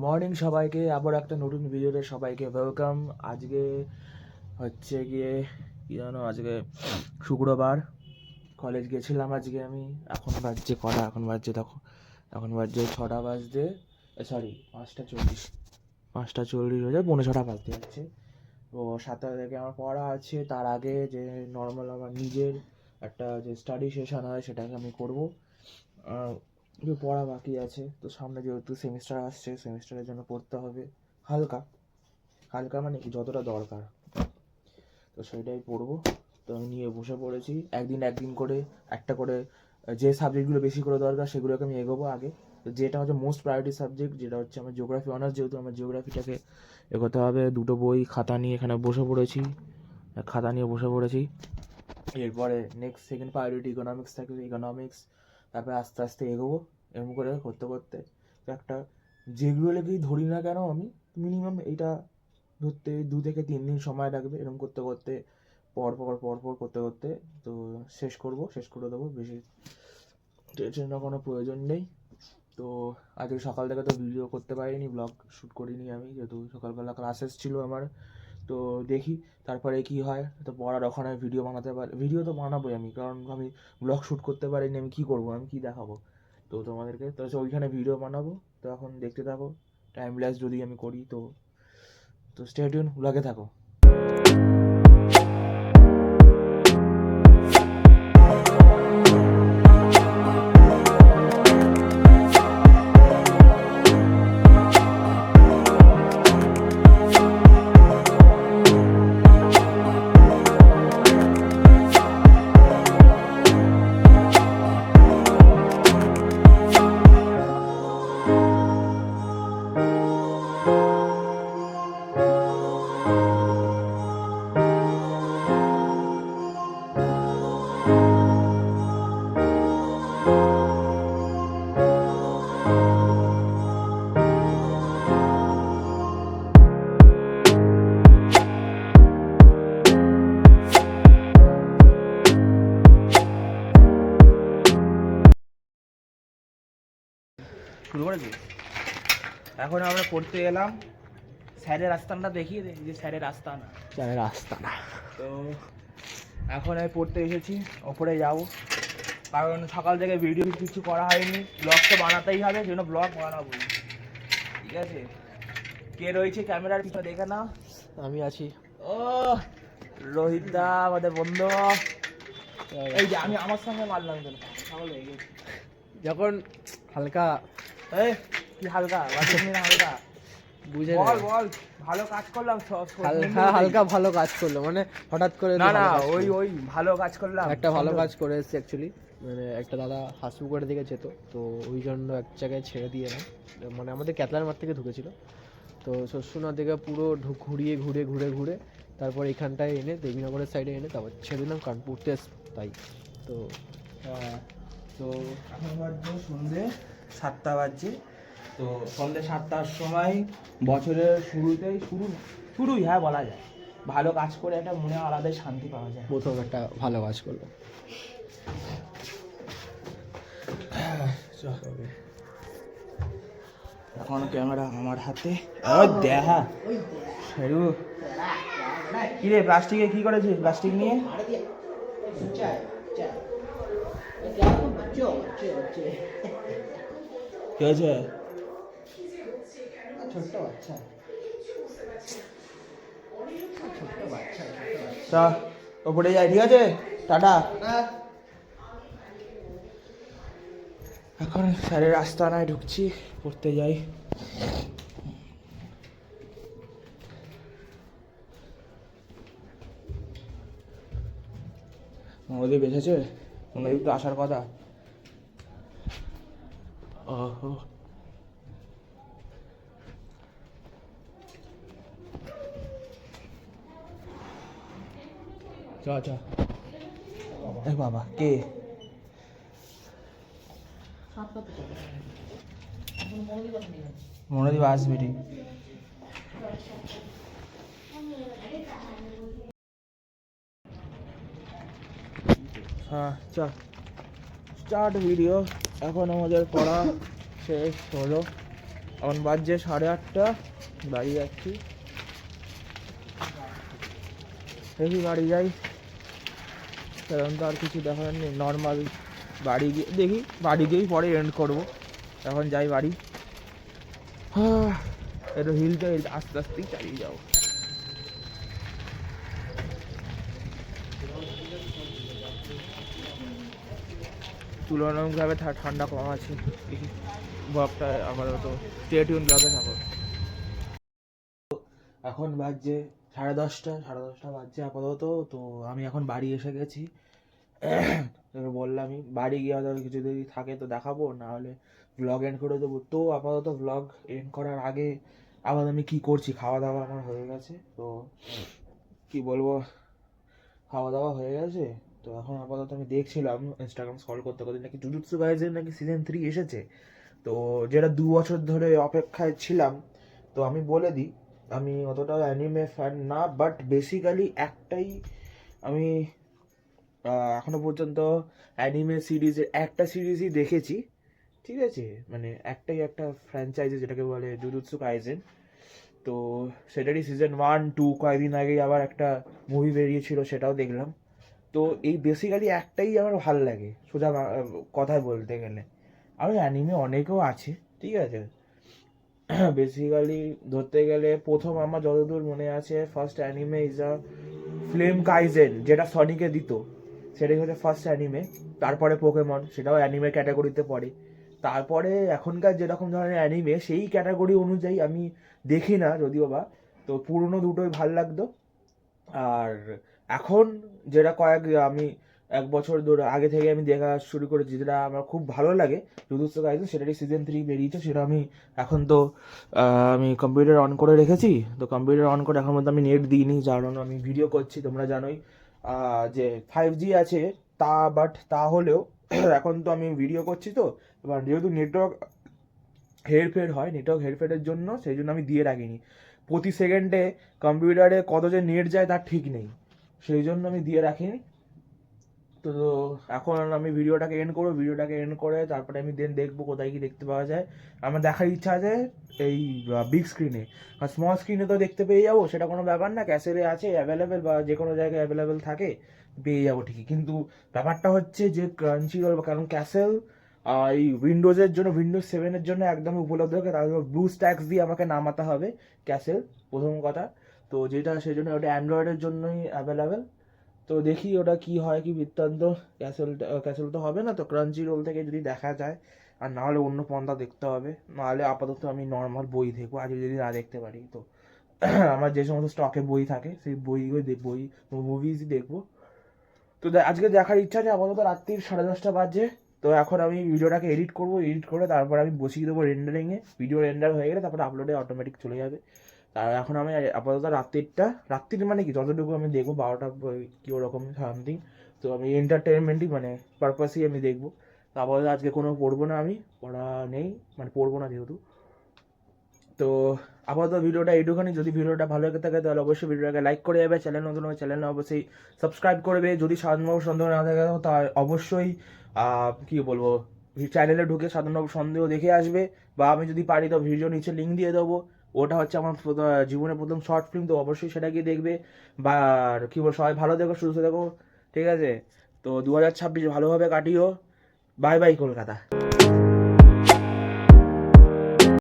Morning সবাইকে, আবার একটা নতুন ভিডিওতে সবাইকে ওয়েলকাম। আজকে হচ্ছে গিয়ে কি জানো, আজকে শুক্রবার। কলেজ গেছিলাম আজকে আমি। এখন বাজছে কটা? এখন বাজছে দেখো, এখন বাজছে 6টা বাজতে, সরি 5টা 40, 5টা 40 হয়ে যায়, 5:45 বাজতে যাচ্ছে। তো 7টা থেকে আমার পড়া আছে। তার আগে যে নর্মাল আমার নিজের একটা যে স্টাডি সেশন হয় সেটাকে আমি করবো। একটু পড়া বাকি আছে, তো সামনে যেহেতু সেমিস্টার আসছে, সেমিস্টারের জন্য পড়তে হবে হালকা হালকা, মানে কি যতটা দরকার, তো সেটাই পড়বো। তো আমি নিয়ে বসে পড়েছি, একদিন করে একটা করে যে সাবজেক্টগুলো বেশি করে দরকার সেগুলোকে আমি এগোবো আগে। তো যেটা হচ্ছে মোস্ট প্রায়োরিটি সাবজেক্ট, যেটা হচ্ছে আমার জিওগ্রাফি অনার্স, যেহেতু আমার জিওগ্রাফিটাকে এগোতে হবে। দুটো বই খাতা নিয়ে এখানে বসে পড়েছি, খাতা নিয়ে বসে পড়েছি। এরপরে নেক্সট সেকেন্ড প্রায়োরিটি ইকোনমিক্স থাকে, ইকোনমিক্স, তারপরে আস্তে আস্তে এগোবো। এরকম করে করতে করতে একটা যেগুলো লেগেই ধরি না কেন আমি, মিনিমাম এইটা ধরতে 2 থেকে 3 দিন সময় লাগবে। এরকম করতে করতে পর পর করতে করতে তো শেষ করে দেবো। বেশি টেনশনের কোনো প্রয়োজন নেই। তো আজকে সকাল থেকে তো ভিডিও করতে পারিনি, ব্লগ শ্যুট করিনি আমি, যেহেতু সকালবেলা ক্লাসেস ছিল আমার। তো দেখি তারপরে কি হয়। তো পড়ার ওখানে ভিডিও বানাতে পারি, ভিডিও তো বানাবোই আমি, কারণ আমি ব্লগ শ্যুট করতে পারিনি, আমি কী করবো, আমি কী দেখাবো তো তোমাদেরকে। তো ওইখানে ভিডিও বানাবো, তো এখন দেখতে থাকো। টাইমলেস যদি আমি করি, তো তো স্টে টিউন, ব্লগে থাকো। শুরু করেছি। এখন আমরা পড়তে এলাম। স্যারের আস্তানটা দেখিয়ে দিই, যে স্যারের আস্তানা, স্যারের আস্তানা। তো এখন আমি পড়তে এসেছি, ওপরে যাবো, কারণ সকাল থেকে ভিডিও কিছু করা হয়নি। ব্লগ তো বানাতেই হবে, সেজন্য ব্লগ বানাবো, ঠিক আছে। কে রয়েছে ক্যামেরার পিছনে দেখে নাও। আমি আছি। ও রোহিত দা, আমাদের বন্ধু। এই যে আমি আমার সঙ্গে মারলাম কেন, সকাল হয়ে গেছে যখন হালকা, কি হালকা হালকা বুঝে বল বল। ভালো কাজ করলাম, হালকা ভালো কাজ করলো মানে হঠাৎ করে না না, ওই ভালো কাজ করলাম, একটা ভালো কাজ করে এসেছি অ্যাকচুয়ালি। মানে একটা দাদা হাসপুকুরের দিকে যেত, তো ওই জন্য এক জায়গায় ছেড়ে দিয়ে এলাম। মানে আমাদের ক্যাতলার মাঠ থেকে ঢুকেছিল, তো শস্যনার দিকে পুরো ঘুরে তারপর এখানটায় এনে দেবীনগরের সাইডে এনে তারপর ছেড়ে দিলাম, কারণ পড়তে তাই। তো তো এখন বাজছে সন্ধ্যে 7টা বাজছে। তো সন্ধ্যে 7টার সময় বছরের শুরুই হ্যাঁ বলা যায়, ভালো কাজ করে একটা মনে আলাদাই শান্তি পাওয়া যায়। প্রথম একটা ভালো কাজ করলো। এখন ক্যামেরা আমার হাতে, দেখা কি রে, প্লাস্টিকে কি করেছিস? প্লাস্টিক নিয়ে কি হয়েছে? ছোট্ট বাচ্চা, ওপরে যাই, ঠিক আছে, টাটা। এখন স্যারের আস্তানায় ঢুকছি, পড়তে যাই। মনোদীপ এসেছে, মনোদীপ তো আসার কথা। ওহো, চ এ বাবা, কে? মনোদীপ আসবে ঠিক। হ্যাঁ চল স্টার্ট ভিডিও। এখন আমাদের পড়া শেষ হলো, এখন বাজছে 8:30, বাড়ি যাচ্ছি। দেখি বাড়ি যাই, সেরকম তো আর কিছু দেখার নেই। নর্মাল বাড়ি গিয়ে দেখি, বাড়ি গিয়েই পরে এন্ড করবো। এখন যাই বাড়ি। একটু হিলটা আস্তে আস্তেই চালিয়ে যাও। তুলনামূলকভাবে ঠান্ডা কম আছে। দেখি ব্লগটা আপাতত স্টে টিউন ব্লগে থাকো। এখন বাজছে 10:30 বাজছে আপাতত। তো আমি এখন বাড়ি এসে গেছি। তোকে বললামই বাড়ি গিয়ে হয়তো কিছু যদি থাকে তো দেখাবো, না হলে ব্লগ এন্ড করে দেবো। তো আপাতত ব্লগ এন্ড করার আগে আবার আমি কি করছি, খাওয়া দাওয়া আমার হয়ে গেছে। তো কি বলবো, খাওয়া দাওয়া হয়ে গেছে। তো এখন আপাতত আমি দেখছিলাম ইনস্টাগ্রাম স্ক্রল করতে করতে নাকি জুজুৎসু কাইসেন নাকি সিজন 3 এসেছে। তো যেটা 2 বছর ধরে অপেক্ষায় ছিলাম। তো আমি বলে দিই, আমি অতটাও অ্যানিমে ফ্যান না, বাট বেসিক্যালি একটাই আমি এখনো পর্যন্ত অ্যানিমে সিরিজের একটা সিরিজই দেখেছি, ঠিক আছে, মানে একটা ফ্র্যাঞ্চাইজি যেটাকে বলে জুজুৎসু কাইসেন। তো সেটারই সিজন 1, 2 কয়েকদিন আগেই আবার একটা মুভি বেরিয়েছিল, সেটাও দেখলাম। তো এই বেসিক্যালি একটাই আমার ভাল লাগে, সোজা কথায় বলতে গেলে। আর অ্যানিমে অনেকও আছে, ঠিক আছে। বেসিক্যালি ধরতে গেলে প্রথম আমার যতদূর মনে আছে, first anime is a flame kaizen, যেটা সনিকে দিত, সেটাই হচ্ছে ফার্স্ট অ্যানিমে। তারপরে পোকেমন, সেটাও অ্যানিমে ক্যাটাগরিতে পড়ে। তারপরে এখনকার যেরকম ধরনের অ্যানিমে, সেই ক্যাটাগরি অনুযায়ী আমি দেখি না যদিও বা। তো পুরনো দুটোই ভাল লাগতো। আর এখন যেটা আমি 1 বছর ধরে আগে থেকে আমি দেখা শুরু করেছি, যেটা আমার খুব ভালো লাগে, জুজুৎসু কাইসেন, সেটারই সিজন 3 বেরিয়েছে। সেটা আমি এখন তো আমি কম্পিউটার অন করে রেখেছি। তো কম্পিউটার অন করে এখন মধ্যে আমি নেট দিইনি, কারণ আমি ভিডিও করছি, তোমরা জানোই যে 5G আছে। তা হলেও এখন তো আমি ভিডিও করছি। তো এবার যেহেতু নেটওয়ার্ক হেরফেরের জন্য সেই জন্য আমি দিয়ে রাখিনি। প্রতি সেকেন্ডে কম্পিউটারে কত যে নেট যায় তার ঠিক নেই, সেই জন্য আমি দিয়ে রাখিনি। তো এখন আমি ভিডিওটাকে এন্ড করে তারপরে আমি দেখবো কোথায় কি দেখতে পাওয়া যায়। আমার দেখার ইচ্ছা আছে এই বিগ স্ক্রিনে। আর স্মল স্ক্রিনে তো দেখতে পেয়ে যাবো, সেটা কোনো ব্যাপার না, ক্যাসেলে আছে অ্যাভেলেবেল, বা যে কোনো জায়গায় অ্যাভেলেবেল থাকে, পেয়ে যাবো ঠিকই। কিন্তু ব্যাপারটা হচ্ছে যে ক্রাঞ্চি রোল, কারণ ক্যাসেল এই উইন্ডোজের জন্য, উইন্ডোজ 7-এর জন্য একদমই উপলব্ধ হবে, তারপর ব্লু স্ট্যাক্স দিয়ে আমাকে নামাতে হবে ক্যাসেল, প্রথম কথা। তো যেটা সেই জন্য ওটা অ্যান্ড্রয়েডের জন্যই অ্যাভেলেবেল। তো দেখি ওটা কি হয়, কি বৃত্তান্ত। ক্যাসেল তো হবে না, তো ক্রাঞ্চি রোল থেকে যদি দেখা যায়, আর না হলে অন্য পন্থা দেখতে হবে। নাহলে আপাতত আমি নর্মাল বই দেখবো, আজকে যদি না দেখতে পারি তো। আমার যে সমস্ত স্টকে বই থাকে সেই বই মুভিজই দেখবো। তো আজকে দেখার ইচ্ছা আছে। আপাতত রাত্রির 10:30 বাজে। তো এখন আমি ভিডিওটাকে এডিট করে তারপর আমি বসিয়ে দেবো রেন্ডারিংয়ে। ভিডিও রেন্ডার হয়ে গেলে তারপরে আপলোডে অটোমেটিক চলে যাবে। আর এখন আমি আপাতত রাত্রির মানে কি, যতটুকু আমি দেখবো 12টা কি ওরকম সামথিং। তো আমি এন্টারটেনমেন্টই মানে পারপাসই আমি দেখবো। তো আপাতত আজকে কোনো পড়বো না, আমি পড়া নেই, মানে পড়বো না যেহেতু। তো আপাতত ভিডিওটা এইটুখানি। যদি ভিডিওটা ভালো লেগে থাকে তাহলে অবশ্যই ভিডিওটাকে লাইক করে যাবে, চ্যানেল নতুন হবে চ্যানেলে অবশ্যই সাবস্ক্রাইব করবে। যদি সাধারণবাবু সন্দেহ না থাকে তা অবশ্যই কি বলবো, চ্যানেলে ঢুকে সাধারণবাবু সন্দেহ দেখে আসবে। বা আমি যদি পারি তো ভিডিও নিচে লিঙ্ক দিয়ে দেবো, ওটা হচ্ছে আমার জীবনের প্রথম শর্ট ফিল্ম, তো অবশ্যই সেটা গিয়ে দেখবে। বা আর কি বলবো, সবাই ভালো দেখো, সুস্থ দেখো, ঠিক আছে। তো 2026 ভালোভাবে কাটিও। Bye bye Kolkata.